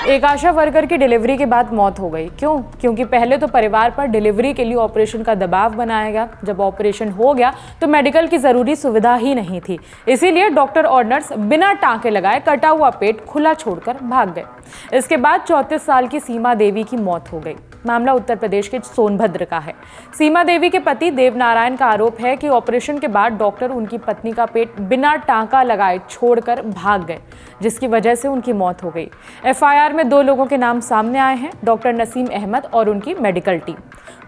एक आशा वर्कर की डिलीवरी के बाद मौत हो गई। क्यों? क्योंकि पहले तो परिवार पर डिलीवरी के लिए ऑपरेशन का दबाव बनाया गया। जब ऑपरेशन हो गया तो मेडिकल की जरूरी सुविधा ही नहीं थी, इसीलिए डॉक्टर और नर्स बिना टांके लगाए कटा हुआ पेट खुला छोड़कर भाग गए। इसके बाद 34 साल की सीमा देवी की मौत हो गई। मामला उत्तर प्रदेश के सोनभद्र का है। सीमा देवी के पति देवनारायण का आरोप है कि ऑपरेशन के बाद डॉक्टर उनकी पत्नी का पेट बिना टांका लगाए छोड़कर भाग गए, जिसकी वजह से उनकी मौत हो गई। एफआईआर में 2 लोगों के नाम सामने आए हैं, डॉक्टर नसीम अहमद और उनकी मेडिकल टीम।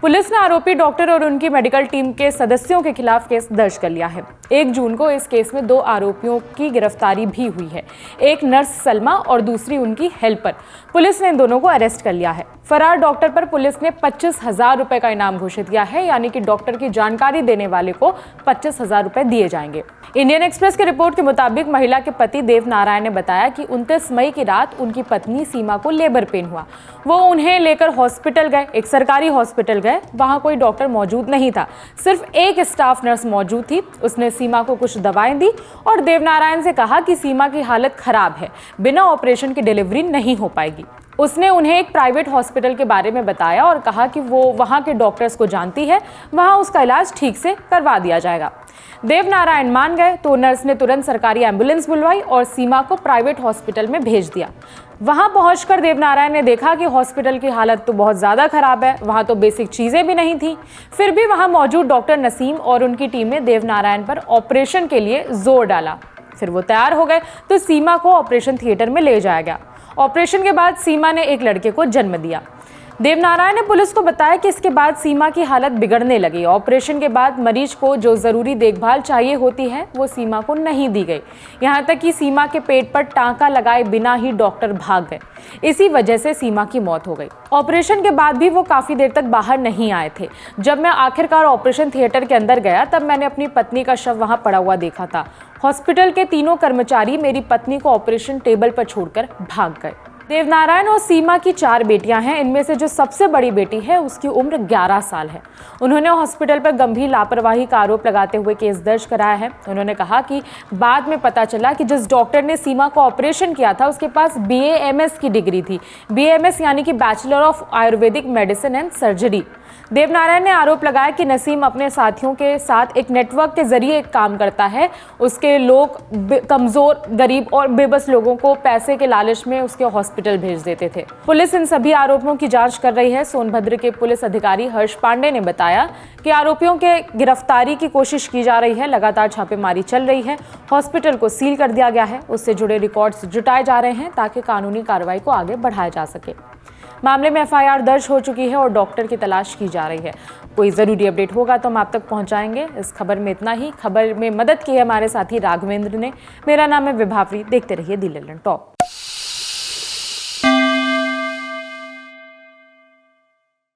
पुलिस ने आरोपी डॉक्टर और उनकी मेडिकल टीम के सदस्यों के खिलाफ केस दर्ज कर लिया है। 1 जून को इस केस में 2 आरोपियों की गिरफ्तारी भी हुई है, एक नर्स सलमा और दूसरी उनकी हेल्पर। पुलिस ने इन दोनों को अरेस्ट कर लिया है। फरार डॉक्टर पर पुलिस ने 25,000 रुपए का इनाम घोषित किया है, यानी कि डॉक्टर की जानकारी देने वाले को 25,000 रुपए दिए जाएंगे। इंडियन एक्सप्रेस की रिपोर्ट के मुताबिक महिला के पति देवनारायण ने बताया कि 29 मई की रात उनकी पत्नी सीमा को लेबर पेन हुआ। वो उन्हें लेकर हॉस्पिटल गए, एक सरकारी हॉस्पिटल गए। वहां कोई डॉक्टर मौजूद नहीं था, सिर्फ एक स्टाफ नर्स मौजूद थी। उसने सीमा को कुछ दवाएं दी और देवनारायण से कहा कि सीमा की हालत खराब है, बिना ऑपरेशन की डिलीवरी नहीं हो पाएगी। उसने उन्हें एक प्राइवेट हॉस्पिटल के बारे में बताया और कहा कि वो वहां के डॉक्टर्स को जानती है, वहां उसका इलाज ठीक से करवा दिया जाएगा। देवनारायण मान गए तो नर्स ने तुरंत सरकारी एम्बुलेंस बुलवाई और सीमा को प्राइवेट हॉस्पिटल में भेज दिया। वहां पहुंचकर देवनारायण ने देखा कि हॉस्पिटल की हालत तो बहुत ज़्यादा खराब है, वहां तो बेसिक चीज़ें भी नहीं थी। फिर भी वहां मौजूद डॉक्टर नसीम और उनकी टीम ने देवनारायण पर ऑपरेशन के लिए जोर डाला। फिर वो तैयार हो गए तो सीमा को ऑपरेशन थिएटर में ले जाया गया। ऑपरेशन के बाद सीमा ने एक लड़के को जन्म दिया। देवनारायण ने पुलिस को बताया कि इसके बाद सीमा की हालत बिगड़ने लगी। ऑपरेशन के बाद मरीज को जो जरूरी देखभाल चाहिए होती है वो सीमा को नहीं दी गई। यहाँ तक कि सीमा के पेट पर टांका लगाए बिना ही डॉक्टर भाग गए। इसी वजह से सीमा की मौत हो गई। ऑपरेशन के बाद भी वो काफी देर तक बाहर नहीं आए थे। जब मैं आखिरकार ऑपरेशन थिएटर के अंदर गया तब मैंने अपनी पत्नी का शव वहां पड़ा हुआ देखा था। हॉस्पिटल के तीनों कर्मचारी मेरी पत्नी को ऑपरेशन टेबल पर छोड़कर भाग गए। देवनारायण और सीमा की 4 बेटियां हैं। इनमें से जो सबसे बड़ी बेटी है उसकी उम्र 11 साल है। उन्होंने हॉस्पिटल पर गंभीर लापरवाही का आरोप लगाते हुए केस दर्ज कराया है। उन्होंने कहा कि बाद में पता चला कि जिस डॉक्टर ने सीमा को ऑपरेशन किया था उसके पास BAMS की डिग्री थी। BAMS यानी कि bachelor of Ayurvedic medicine and surgery. Devnarayan ने आरोप लगाया कि नसीम अपने साथियों के साथ एक नेटवर्क के जरिए एक काम करता है। उसके लोग कमजोर, गरीब और बेबस लोगों को पैसे के लालच में उसके हॉस्पिटल भेज देते थे। पुलिस इन सभी आरोपों की जांच कर रही है। सोनभद्र के पुलिस अधिकारी हर्ष पांडे ने बताया कि आरोपियों के गिरफ्तारी की कोशिश की जा रही है। लगातार छापेमारी चल रही है। हॉस्पिटल को सील कर दिया गया है। उससे जुड़े रिकॉर्ड्स जुटाए जा रहे हैं ताकि कानूनी कार्रवाई को आगे बढ़ाया जा सके। मामले में एफआईआर दर्ज हो चुकी है और डॉक्टर की तलाश की जा रही है। कोई ज़रूरी अपडेट होगा तो हम आप तक पहुंचाएंगे। इस खबर में इतना ही। खबर में मदद की है हमारे साथी राघवेंद्र ने। मेरा नाम है विभावरी। देखते रहिए दी लल्लन टॉप।